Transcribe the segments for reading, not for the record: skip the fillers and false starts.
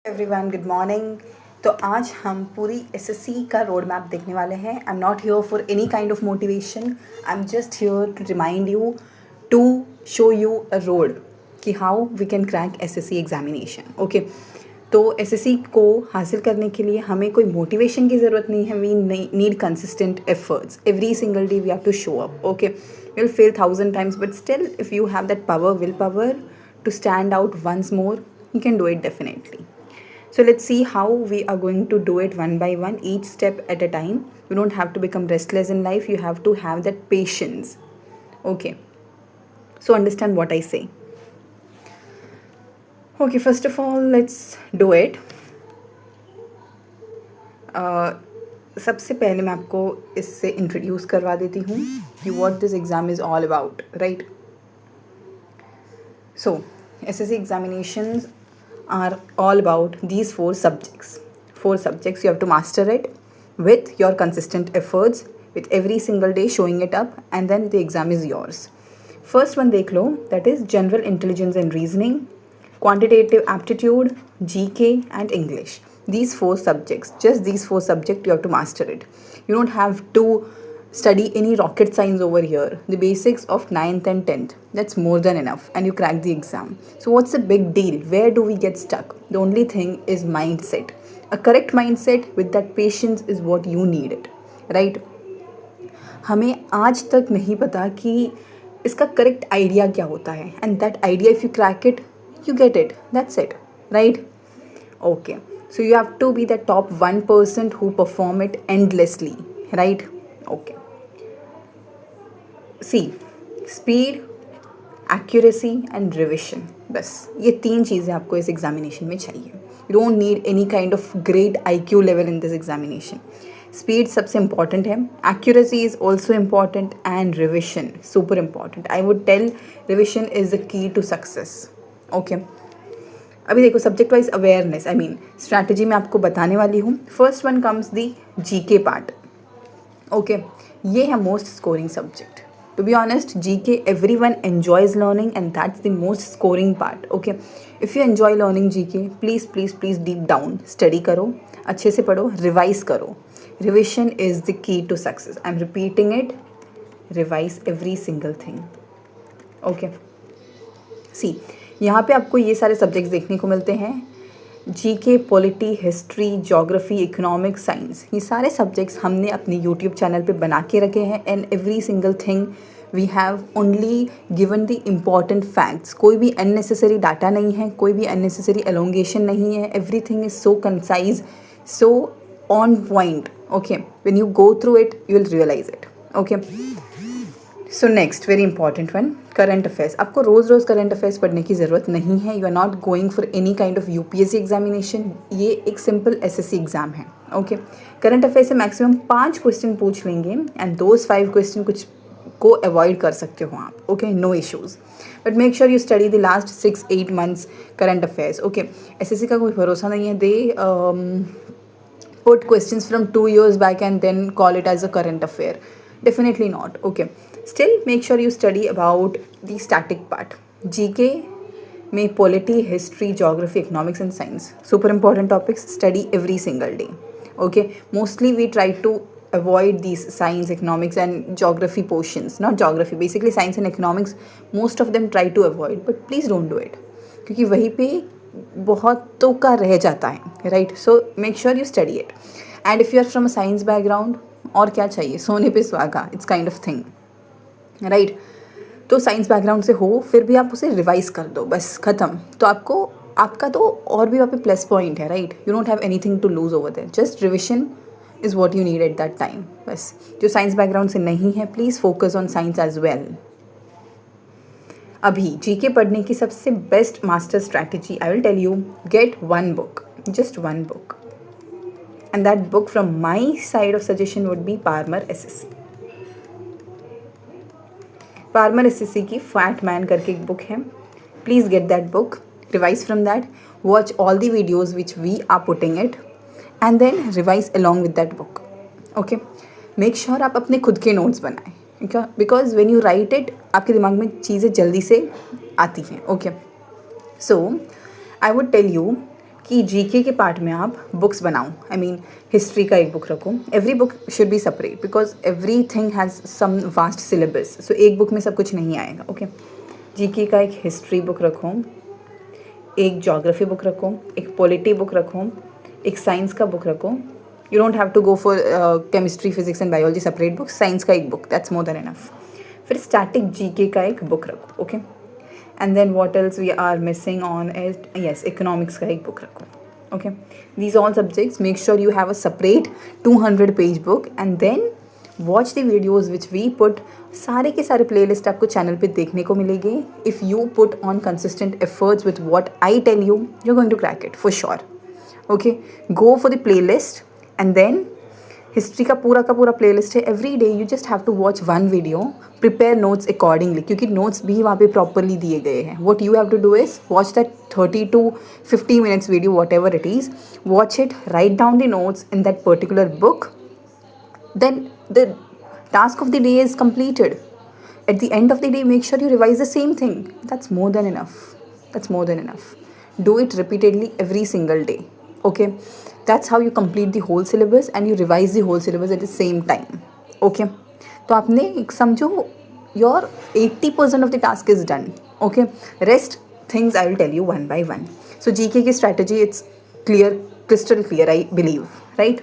Everyone good morning. तो आज हम पूरी एसएससी का रोड मैप देखने वाले हैं। I am not here for any kind of motivation, I am just here to remind you, to show you a road कि how we can crack SSC examination. Okay, तो SSC को हासिल करने के लिए हमें कोई मोटिवेशन की ज़रूरत नहीं है। We need consistent efforts every single day. We have to show up. Okay, you will fail 1000 times, but still if you have that will power to stand out once more, you can do it definitely. So let's see how we are going to do it one by one, each step at a time. You don't have to become restless in life. You have to have that patience. Okay. So understand what I say. Okay, first of all, let's do it. सबसे पहले मैं आपको इससे introduce करवा देती हूँ कि what this exam is all about, right? So, SSC examinations are all about these four subjects. Four subjects, you have to master it with your consistent efforts, with every single day showing it up, and then the exam is yours. First one dekh lo, that is general intelligence and reasoning, quantitative aptitude, GK and English. These four subjects, just these four subjects, you have to master it. You don't have to study any rocket science over here. The basics of 9th and 10th, that's more than enough, and you crack the exam. So what's the big deal? Where do we get stuck? The only thing is mindset. A correct mindset with that patience is what you needed, right? हमें आज तक नहीं पता कि इसका correct idea क्या होता है, and that idea if you crack it, you get it, that's it, right? Okay, so you have to be the top 1% who perform it endlessly, right? Okay. See speed, accuracy and revision, बस ये तीन चीज़ें आपको इस examination में चाहिए. You don't need any kind of great IQ level in this examination. Speed सबसे important है, accuracy is also important, and revision super important. I would tell revision is the key to success. Okay, अभी देखो subject wise awareness, I mean strategy मैं आपको बताने वाली हूँ. First one comes the GK part. Okay, ये है most scoring subject. To be honest, GK everyone enjoys learning, and that's the most scoring part. Okay, if you enjoy learning GK, please deep down study करो, अच्छे से पढ़ो, revise करो. Revision is the key to success. I'm repeating it. Revise every single thing. Okay. See, यहाँ पे आपको ये सारे सब्जेक्ट्स देखने को मिलते हैं. GK, polity, history, geography, economics, science, ये सारे सब्जेक्ट्स हमने अपने यूट्यूब चैनल पे बना के रखे हैं, and every single thing we have only given the important facts. कोई भी अननेसेसरी डाटा नहीं है, कोई भी अननेसेसरी एलोंगेशन नहीं है. Everything is so concise, so on point. Okay, when you go through it you will realise it. Okay, so next very important one, current affairs. आपको रोज़ रोज़ करंट अफेयर्स पढ़ने की ज़रूरत नहीं है. You are not going for any kind of UPSC examination. ये एक simple SSC exam है. ओके, करंट अफेयर्स से मैक्सिमम 5 क्वेश्चन पूछ लेंगे, एंड दोज 5 क्वेश्चन कुछ को अवॉइड कर सकते हो आप. Okay, no issues, but make sure you study the last 6-8 months current affairs. Okay, SSC का कोई भरोसा नहीं है. They put questions from 2 years back and then call it as a current affair. Definitely not. Okay, still make sure you study about the static part. GK में polity, history, geography, economics and science, super important topics. Study every single day. Okay, mostly we try to avoid these science, economics and geography portions. Not geography, basically science and economics, most of them try to avoid, but please don't do it, क्योंकि वहीं पे बहुतों का रह जाता है, right? So make sure you study it. And if you are from a science background, और क्या चाहिए, सोने पे सुहागा, it's kind of thing, right? तो साइंस बैकग्राउंड से हो, फिर भी आप उसे रिवाइज कर दो, बस ख़त्म. तो आपको आपका तो और भी वहाँ पे प्लस पॉइंट है, right? You don't have anything to lose over there. Just revision is what you need at that time. बस जो साइंस बैकग्राउंड से नहीं है, please focus on science as well. अभी GK पढ़ने की सबसे best master strategy, I will tell you, get one book, just one book. And that book from my side of suggestion would be Parmer SSC. Parmer SSC की Fat Man करके एक book है. Please get that book, revise from that, watch all the videos which we are putting it, and then revise along with that book. Okay, make sure आप अपने खुद के notes बनाएं, because when you write it, आपके दिमाग में चीज़ें जल्दी से आती हैं. Okay, so I would tell you कि जीके के पार्ट में आप बुक्स बनाओ. आई मीन हिस्ट्री का एक बुक रखो. Every book should be separate because every thing has some vast syllabus. So एक बुक में सब कुछ नहीं आएगा. ओके, जीके का एक हिस्ट्री बुक रखो, एक जोग्राफी बुक रखो, एक पॉलिटी बुक रखो, एक साइंस का बुक रखो. You don't have to go for chemistry, physics and biology separate book. Science का एक book, that's more than enough. फिर स्टैटिक जीके का एक बुक रखो. Okay, and then what else we are missing on it, yes, economics का एक book रखो. Okay, these all subjects make sure you have a separate 200 page book and then watch the videos which we put. सारे के सारे play list आपको channel पे देखने को मिलेंगे. If you put on consistent efforts with what I tell you, you are going to crack it for sure. Okay, go for the playlist and then history का पूरा playlist है. Every day you just have to watch one video, prepare notes accordingly, क्योंकि notes भी वहाँ पे properly दिए गए हैं. What you have to do is watch that 30 to 50 minutes video, whatever it is. Watch it, write down the notes in that particular book. Then the task of the day is completed. At the end of the day, make sure you revise the same thing. That's more than enough. That's more than enough. Do it repeatedly every single day. Okay, that's how you complete the whole syllabus and you revise the whole syllabus at the same time. Okay, तो आपने एक समझो your 80% of the task is done. Okay, rest things I will tell you one by one. So GK की strategy, it's clear, crystal clear, I believe, right?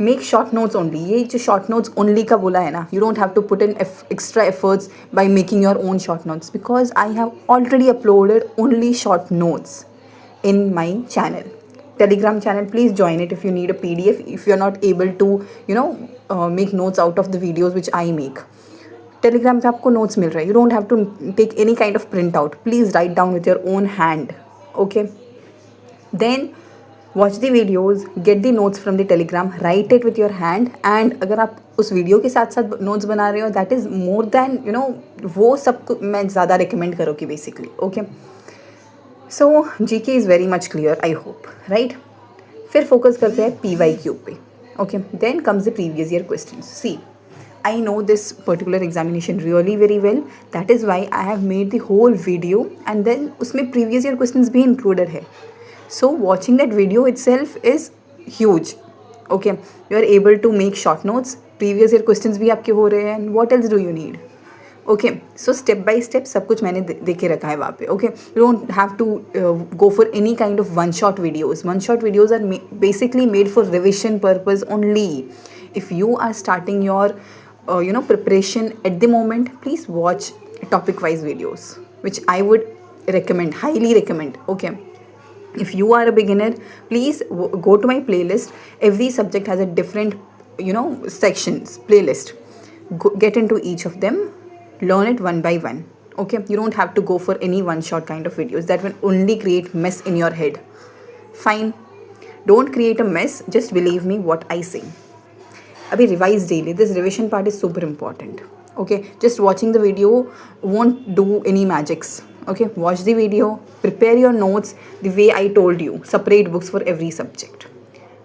Make short notes only. ये जो short notes only का बोला है ना, you don't have to put in extra efforts by making your own short notes because I have already uploaded only short notes in my channel, Telegram channel. Please join it if you need a PDF, if you are not able to make notes out of the videos which I make. Telegram पे आपको notes मिल रहे हैं. You don't have to take any kind of print out. Please write down with your own hand. Okay, then watch the videos, get the notes from the telegram, write it with your hand. and अगर आप उस video के साथ साथ notes बना रहे हो, that is more than वो सब मैं ज़्यादा रिकमेंड करूँगी basically. Okay, so GK is very much clear, I hope, right. फिर फोकस करते हैं PYQ पे. Okay, then comes the previous year question. See, I know this particular examination really very well. That is why I have made the whole video and then उसमें previous year questions भी included है. So watching that video itself is huge. Okay, you are able to make short notes. Previous year questions भी आपके हो रहे हैं. And what else do you need? Okay, so step by step सब कुछ मैंने दे के रखा है वहाँ पे. Okay, you don't have to go for any kind of one shot videos. One shot videos are basically made for revision purpose only. If you are starting your preparation at the moment, please watch topic wise videos which I would recommend, highly recommend. Okay, if you are a beginner, please go to my playlist. Every subject has a different sections playlist. Get into each of them, learn it one by one. Okay, you don't have to go for any one shot kind of videos. That will only create mess in your head. Fine, don't create a mess, just believe me what I say. Abhi revise daily. This revision part is super important. Okay, just watching the video won't do any magics. Okay, watch the video, prepare your notes the way I told you. Separate books for every subject.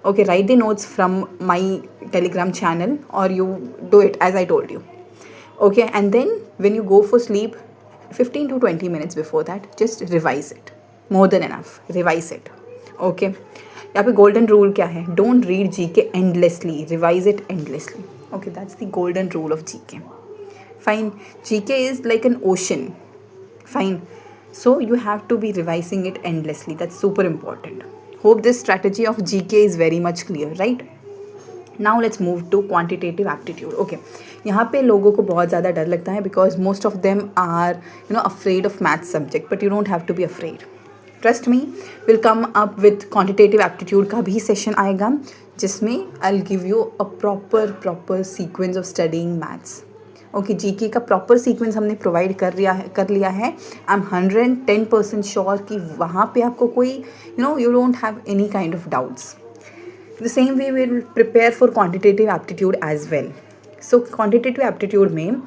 Okay, write the notes from my Telegram channel or you do it as I told you. Okay, and then when you go for sleep, 15 to 20 minutes before that, just revise it. More than enough. Revise it. Okay, यहाँ पे golden rule क्या है? Don't read GK endlessly. Revise it endlessly. Okay, that's the golden rule of GK. Fine. GK is like an ocean. Fine. So you have to be revising it endlessly. That's super important. Hope this strategy of GK is very much clear, right? Now let's move to quantitative aptitude. Okay, यहाँ पे लोगों को बहुत ज़्यादा डर लगता है because most of them are afraid of math subject, but you don't have to be afraid. Trust me, we'll come up with quantitative aptitude का भी session आएगा जिसमें I'll give you a proper sequence of studying maths. Okay, GK का proper sequence हमने provide कर लिया है. I am 110% sure कि वहाँ पे आपको कोई you don't have any kind of doubts. The same way we will prepare for quantitative aptitude as well. So quantitative aptitude में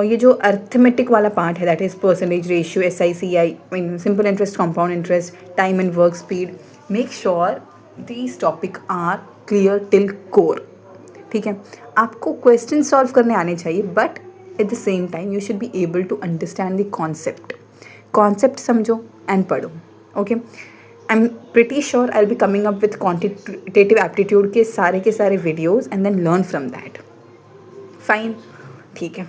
ये जो अर्थमेटिक वाला पार्ट है, that is percentage ratio, SICI, mean simple interest, compound interest, time and work speed. Make sure these topic are clear till core. ठीक है, आपको question solve करने आने चाहिए but at the same time you should be able to understand the concept समझो and पढ़ो. Okay, I am pretty sure I will be coming up with quantitative aptitude के सारे videos and then learn from that. Fine, ठीक है.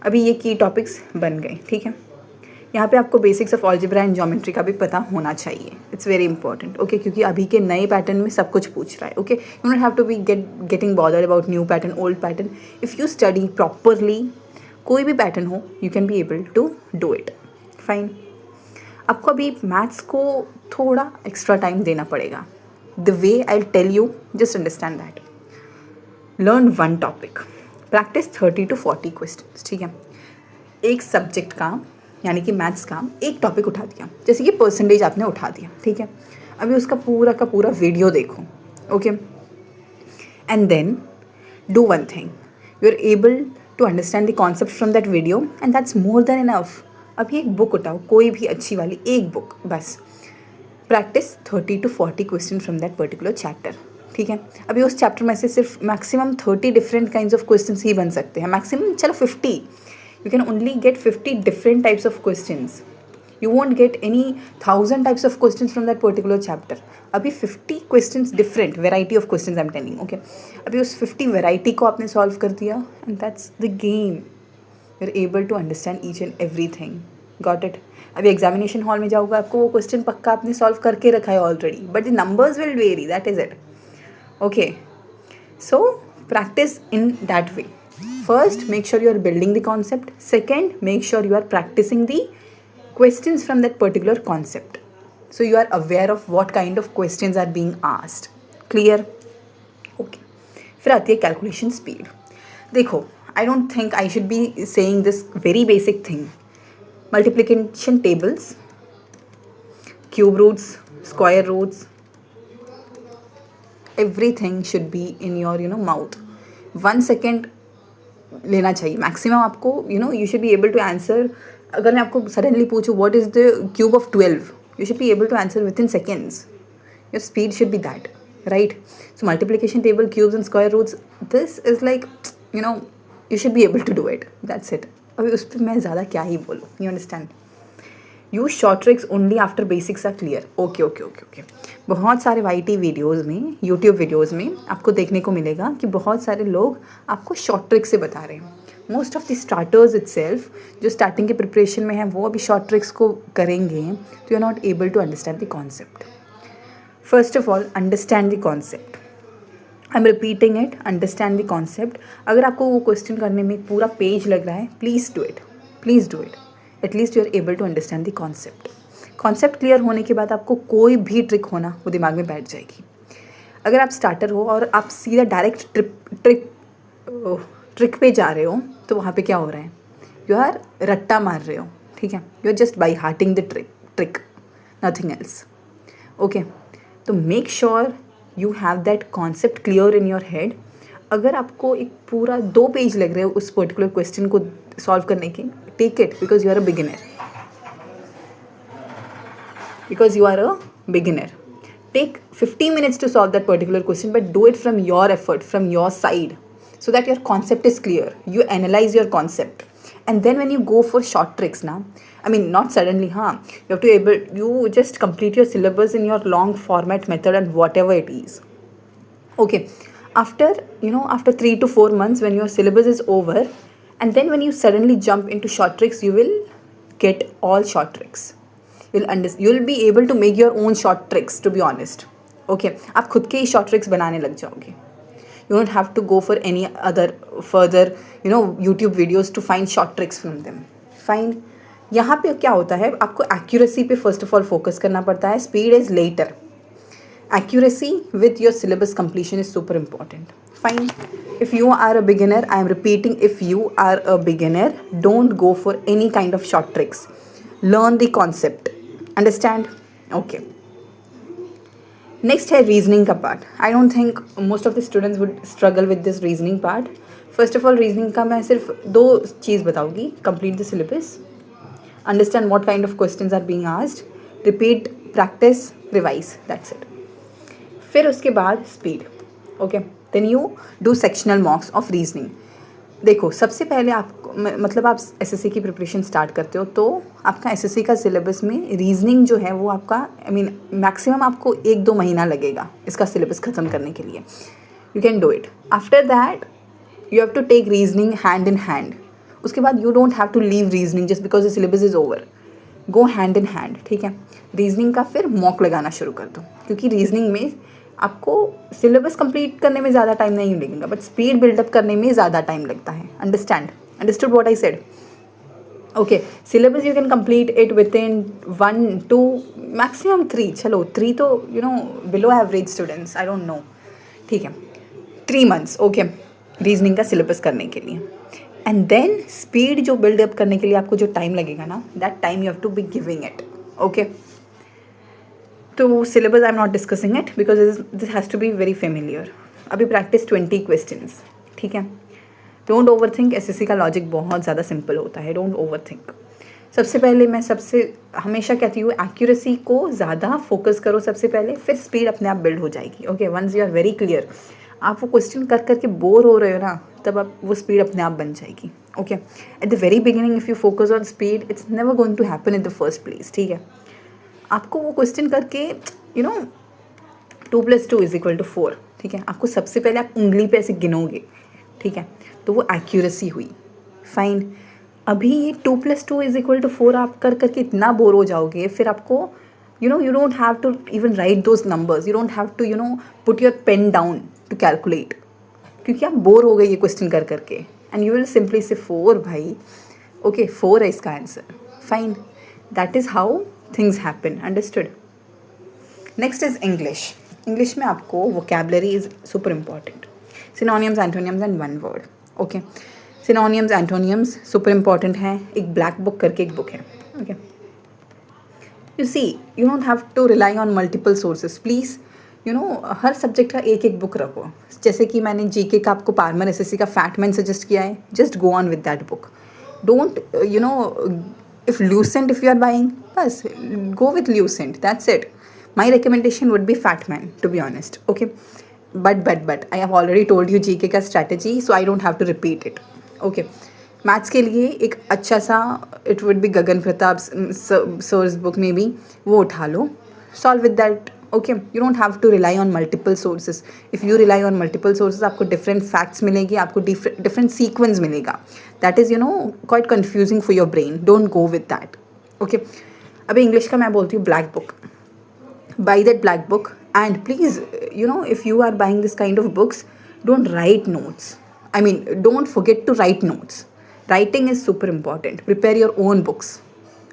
अभी ये की topics बन गए. ठीक है, यहाँ पे आपको basics of algebra and geometry का भी पता होना चाहिए. It's very important. ओके, क्योंकि अभी के नए पैटर्न में सब कुछ पूछ रहा है. Okay, you not have to be getting bothered about new pattern, old pattern. If you study properly, कोई भी पैटर्न हो, you can be able to do it. Fine. आपको अभी मैथ्स को थोड़ा एक्स्ट्रा टाइम देना पड़ेगा. The way I tell you, just understand that. Learn one topic, practice 30 to 40 question. ठीक है, एक सब्जेक्ट का यानी कि मैथ्स का एक टॉपिक उठा दिया, जैसे कि परसेंटेज आपने उठा दिया. ठीक है, अभी उसका पूरा का पूरा वीडियो देखो. Okay, and then do one thing, you are able to understand the concept from that video and that's more than enough. अभी एक बुक उठाओ, कोई भी अच्छी वाली एक बुक, बस practice 30 to 40 question from that particular chapter. ठीक है, अभी उस चैप्टर में से सिर्फ maximum 30 different kinds of question ही बन सकते हैं. मैक्सिमम चलो 50. You can only get 50 different types of questions. You won't get any 1000 types of questions from that particular chapter. अभी 50 questions different variety of questions I'm telling. Okay, अभी उस 50 variety को आपने solve कर दिया and that's the game. You're able to understand each and everything. Got it? अभी examination hall में जाओगे, आपको वो question पक्का आपने solve करके रखा है already, but the numbers will vary. That is it. Okay, so practice in that way. First, make sure you are building the concept. Second, make sure you are practicing the questions from that particular concept. So you are aware of what kind of questions are being asked. Clear? Okay. फिर आती है calculation speed. देखो, I don't think I should be saying this very basic thing. Multiplication tables, cube roots, square roots, everything should be in your mouth. 1 second लेना चाहिए maximum आपको. You should be able to answer. अगर मैं आपको suddenly पूछूँ what is the cube of 12, you should be able to answer within seconds. Your speed should be that, right? So multiplication table, cubes and square roots, this is like you should be able to do it. That's it. अभी उस पर मैं ज़्यादा क्या ही बोलूँ. You understand? Use short tricks only after basics are clear. Okay okay okay okay. बहुत सारे YT वीडियोज़ में, यूट्यूब वीडियोज़ में आपको देखने को मिलेगा कि बहुत सारे लोग आपको शॉर्ट ट्रिक्स से बता रहे हैं. Most of the starters itself जो स्टार्टिंग के प्रिपरेशन में हैं वो अभी शॉर्ट ट्रिक्स को करेंगे, तो you are not able to understand the concept. First of all understand the concept. I am repeating it, understand the concept. अगर आपको वो क्वेश्चन करने में पूरा पेज लग रहा है, please do it, please do it. At least you are able to understand the concept. Concept clear होने के बाद आपको कोई भी ट्रिक होना वो दिमाग में बैठ जाएगी. अगर आप स्टार्टर हो और आप सीधा डायरेक्ट ट्रिक पे जा रहे हो, तो वहाँ पे क्या हो रहा है? यू आर रट्टा मार रहे हो. ठीक है, you are just by hurting the trick, nothing else. Okay, तो make sure you have that concept clear in your head. अगर आपको एक पूरा 2 पेज लग रहे हो उस पर्टिकुलर क्वेश्चन को सॉल्व करने के, take it because you are a beginner. Because you are a beginner. Take 50 minutes to solve that particular question, but do it from your effort, from your side, so that your concept is clear. You analyze your concept. And then when you go for short tricks now, I mean not suddenly, you have to you just complete your syllabus in your long format method and whatever it is. Okay, after 3 to 4 months when your syllabus is over, and then when you suddenly jump into short tricks, you will get all short tricks. You'll be able to make your own short tricks, to be honest. Okay, आप खुद के ही short tricks बनाने लग जाओगे. You don't have to go for any other further YouTube videos to find short tricks from them. Fine. यहाँ पे क्या होता है, आपको accuracy पे first of all focus करना पड़ता है. Speed is later. Accuracy with your syllabus completion is super important. Fine. If you are a beginner, I am repeating, if you are a beginner, don't go for any kind of short tricks. Learn the concept. Understand? Okay. Next है reasoning का part. I don't think most of the students would struggle with this reasoning part. First of all reasoning का मैं सिर्फ 2 चीज़ बताऊँगी. Complete the syllabus, understand what kind of questions are being asked, repeat, practice, revise, that's it. फिर उसके बाद speed. Okay, then you do sectional mocks of reasoning. देखो सबसे पहले आप मतलब आप एसएससी की प्रिपरेशन स्टार्ट करते हो तो आपका एसएससी का सिलेबस में रीजनिंग जो है वो आपका मैक्सिमम आपको 1-2 महीना लगेगा इसका सिलेबस ख़त्म करने के लिए. You can do it. After that you have to take reasoning hand in hand. उसके बाद you don't have to leave reasoning just because the syllabus is over. Go hand in hand. ठीक है. Reasoning का फिर mock लगाना शुरू कर दो क्योंकि रीजनिंग में आपको सिलेबस कंप्लीट करने में ज़्यादा टाइम नहीं लगेगा बट स्पीड बिल्डअप करने में ज़्यादा टाइम लगता है. Understood what I said? Okay. Syllabus you can complete it within 1-2 maximum 3. चलो 3 तो below average students, I don't know. ठीक है. 3 months. ओके. रीजनिंग का सिलेबस करने के लिए. एंड देन स्पीड जो बिल्डअप करने के लिए आपको जो टाइम लगेगा ना, that time you have to be giving it. Okay. तो syllabus I am not discussing it because this has to be very familiar. अभी प्रैक्टिस 20 क्वेश्चंस. ठीक है. Don't over think. एसएससी का लॉजिक बहुत ज़्यादा सिंपल होता है. Don't over think. सबसे पहले मैं हमेशा कहती हूँ एक्यूरेसी को ज़्यादा फोकस करो सबसे पहले, फिर स्पीड अपने आप बिल्ड हो जाएगी. Okay. Once you are very clear, आप वो क्वेश्चन कर करके बोर हो रहे हो ना, तब आप वो स्पीड अपने आप बन जाएगी. Okay. At the very beginning if you focus on speed it's never going to happen in the first place. ठीक है. आपको वो क्वेश्चन करके 2 + 2 = 4. ठीक है. आपको सबसे पहले आप उंगली पे ऐसे गिनोगे. ठीक है. तो वो एक्यूरेसी हुई. फाइन. अभी ये 2 + 2 = 4 आप कर करके इतना बोर हो जाओगे, फिर आपको you don't have to even write those numbers. You don't have to put your pen down to calculate, क्योंकि आप बोर हो गए ये क्वेश्चन कर करके. एंड यू विल सिंपली से 4 भाई. ओके. 4 है इसका answer. Fine. That is how things happen. Understood. Next is English. English में आपको vocabulary is super important. Synonyms, antonyms and one word. Okay. Synonyms, antonyms super important हैं. एक black book करके एक बुक है. Okay. You see you don't have to rely on multiple sources. Please हर subject का एक बुक रखो. जैसे कि मैंने जीके का आपको पार्मर एसएससी का फैटमैन सजेस्ट किया है. Just go on with that book. Don't if Lucent, if you are buying, bas go with Lucent. That's it. My recommendation would be Fatman, to be honest. Okay. But I have already told you GK का strategy, so I don't have to repeat it. Okay. Maths के लिए एक अच्छा सा it would be Gagan Pratap sir's book में भी, वो उठा लो. Solve with that. Okay. You don't have to rely on multiple sources. If you rely on multiple sources आपको डिफरेंट फैक्ट्स मिलेंगे, आपको डिफरेंट सीक्वेंस मिलेगा. That is quite confusing for your brain. Don't go with that. Okay. अभी English का मैं बोलती हूँ black book. By that black book and please if you are buying this kind of books, don't write notes. I mean, don't forget to write notes. Writing is super important. Prepare your own books.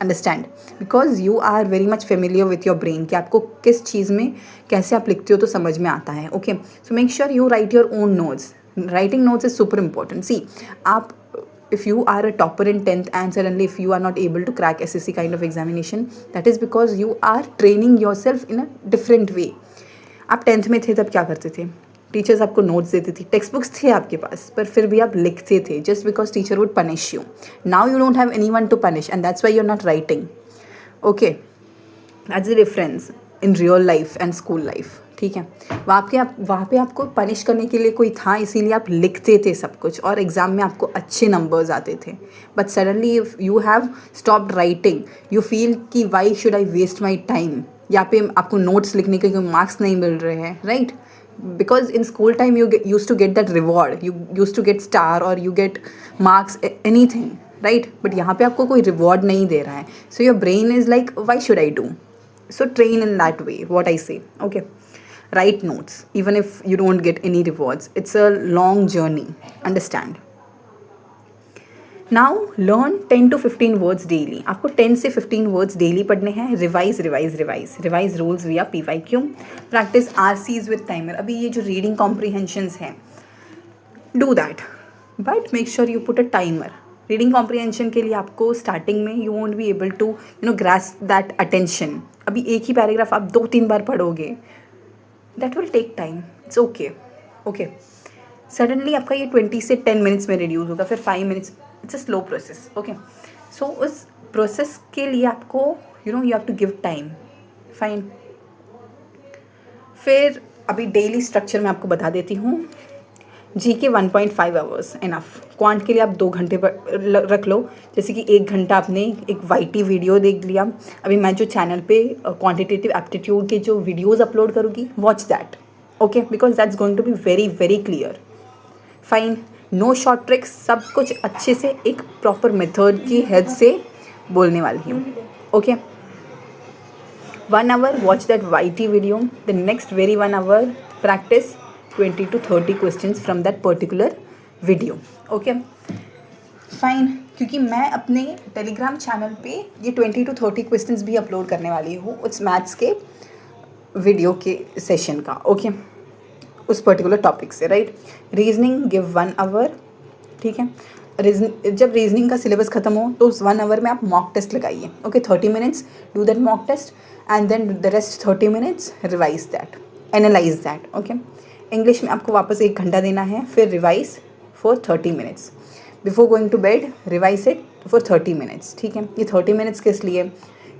Understand? Because you are very much familiar with your brain कि आपको किस चीज़ में कैसे आप लिखते हो तो समझ में आता है. Okay. So make sure you write your own notes. Writing notes is super important. See, आप if you are a topper in 10th and suddenly if you are not able to crack SSC kind of examination, that is because you are training yourself in a different way. आप 10th में थे तब क्या करते थे? Teachers आपको notes देती थी, टेक्स्ट बुक्स थे आपके पास, पर फिर भी आप लिखते थे just because teacher would punish you. Now you don't have anyone to punish and that's why you are not writing. Okay. That's the difference in real life and school life. ठीक है. वहाँ पे आपको पनिश करने के लिए कोई था, इसीलिए आप लिखते थे सब कुछ और एग्ज़ाम में आपको अच्छे नंबर्स आते थे. But suddenly if you have stopped writing, you feel कि why should I waste my time. यहाँ पे आपको नोट्स लिखने के कोई मार्क्स नहीं मिल रहे हैं. Right. Because in school time you used to get that reward, you used to get star or you get marks, anything, right? But यहाँ पे आपको कोई reward नहीं दे रहा है, so your brain is like why should I do? So train in that way, what I say. Okay. Write notes even if you don't get any rewards. It's a long journey. Understand? Now learn 10 to 15 words daily. आपको 10 से 15 words daily पढ़ने हैं. Revise rules via PYQ. Practice RCs with timer. अभी ये जो reading comprehensions हैं, do that, but make sure you put a timer. Reading comprehension के लिए आपको स्टार्टिंग में you won't be able to grasp that attention. अभी एक ही पैराग्राफ आप 2-3 बार पढ़ोगे, that will take time. It's okay. Suddenly आपका ये 20 से 10 मिनट्स में रिड्यूस होगा, फिर 5 minutes. It's a slow process. Okay. So उस प्रोसेस के लिए आपको you have to give time. Fine. फिर अभी डेली स्ट्रक्चर मैं आपको बता देती हूँ. जी के 1.5 आवर्स इनफ। क्वांट के लिए आप 2 घंटे पर रख लो, जैसे कि 1 घंटा आपने एक वाईटी वीडियो देख लिया। अभी मैं जो चैनल पे क्वांटिटेटिव एप्टीट्यूड के जो वीडियोस अपलोड करूँगी, watch that, okay, because that's going to be very very clear. Fine, no short tricks, सब कुछ अच्छे से एक प्रॉपर मेथड की हेल्प से बोलने वाली हूँ, okay. 1 hour watch that YT video, the next very 1 hour practice 20 to 30 questions from that particular video, okay fine। क्योंकि मैं अपने टेलीग्राम चैनल पे ये 20 to 30 क्वेश्चंस भी अपलोड करने वाली हूँ उस मैथ्स के वीडियो के सेशन का, ओके, उस पर्टिकुलर टॉपिक से, राइट। रीजनिंग गिव 1 hour, ठीक है। जब रीजनिंग का सिलेबस खत्म हो तो उस 1 hour में आप मॉक टेस्ट लगाइए, okay, 30 minutes do that mock test and then the rest 30 minutes revise that, analyse that, okay. English में आपको वापस 1 घंटा देना है, फिर revise for 30 minutes before going to bed, revise it for 30 minutes, ठीक है। ये 30 minutes किस लिए?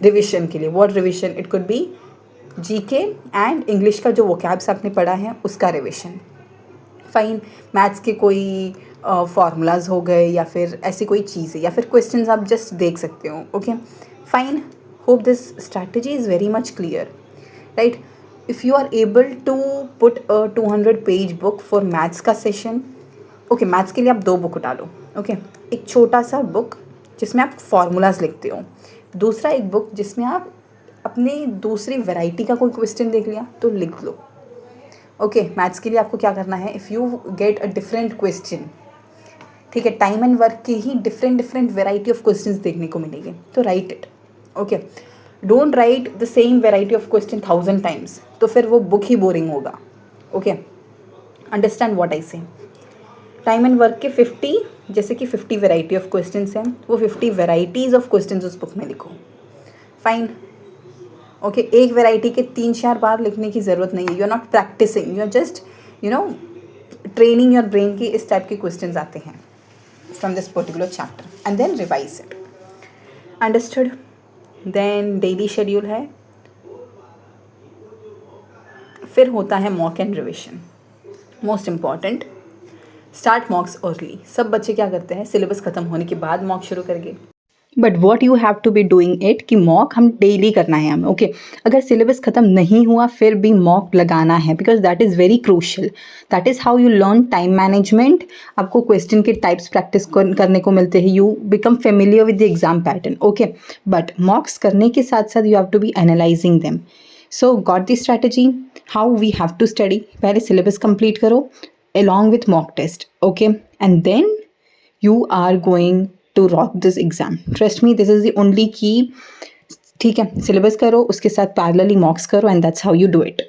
रिविजन के लिए। What revision? It could be GK and English का जो वोकैब्स आपने पढ़ा है उसका रिविजन। फाइन, मैथ्स के कोई फार्मूलाज हो गए या फिर ऐसी कोई चीज़ है या फिर क्वेश्चंस आप जस्ट देख सकते हो, okay fine. Hope this strategy is very much clear, right. If you are able to put a 200 page book for maths का सेशन, ओके, मैथ्स के लिए आप 2 बुक डालो, ओके। एक छोटा सा बुक जिसमें आप फार्मूलाज लिखते हो, दूसरा एक बुक जिसमें आप अपनी दूसरी वैरायटी का कोई क्वेश्चन देख लिया तो लिख लो, ओके। मैथ्स के लिए आपको क्या करना है, if you get a different question, ठीक है, टाइम एंड वर्क के ही डिफरेंट वेराइटी ऑफ क्वेश्चंस देखने को मिलेंगे, तो right it, okay. Don't write the same variety of question 1000 times, तो फिर वो बुक ही बोरिंग होगा, ओके। अंडरस्टैंड व्हाट आई से। टाइम एंड वर्क के 50, जैसे कि 50 वेराइटी ऑफ क्वेश्चंस हैं, वो 50 वेराइटीज़ ऑफ क्वेश्चंस उस बुक में लिखो, फाइन, ओके। एक वेराइटी के 3-4 बार लिखने की ज़रूरत नहीं है, you are not practising, you are just training your brain की इस टाइप के क्वेश्चंस आते हैं from this particular chapter and then revise it, understood। then daily schedule है, फिर होता है mock and revision, most important। start mocks early, सब बच्चे क्या करते हैं, सिलेबस ख़त्म होने के बाद मॉक शुरू करेंगे, but what you have to be doing it कि मॉक हम डेली करना है हमें, ओके। अगर सिलेबस ख़त्म नहीं हुआ फिर भी मॉक लगाना है, because that is very crucial, that is how you learn time management. आपको क्वेश्चन के टाइप्स प्रैक्टिस करने को मिलते हैं, you become familiar with the exam pattern, okay. But mocks करने के साथ साथ you have to be analysing them. So got the strategy how we have to study. पहले सिलेबस कंप्लीट करो along with mock test, okay, and then you are going to rock this exam, trust me, this is the only key, ठीक है। Syllabus करो, उसके साथ parallelly मॉक्स करो, and that's how you do it.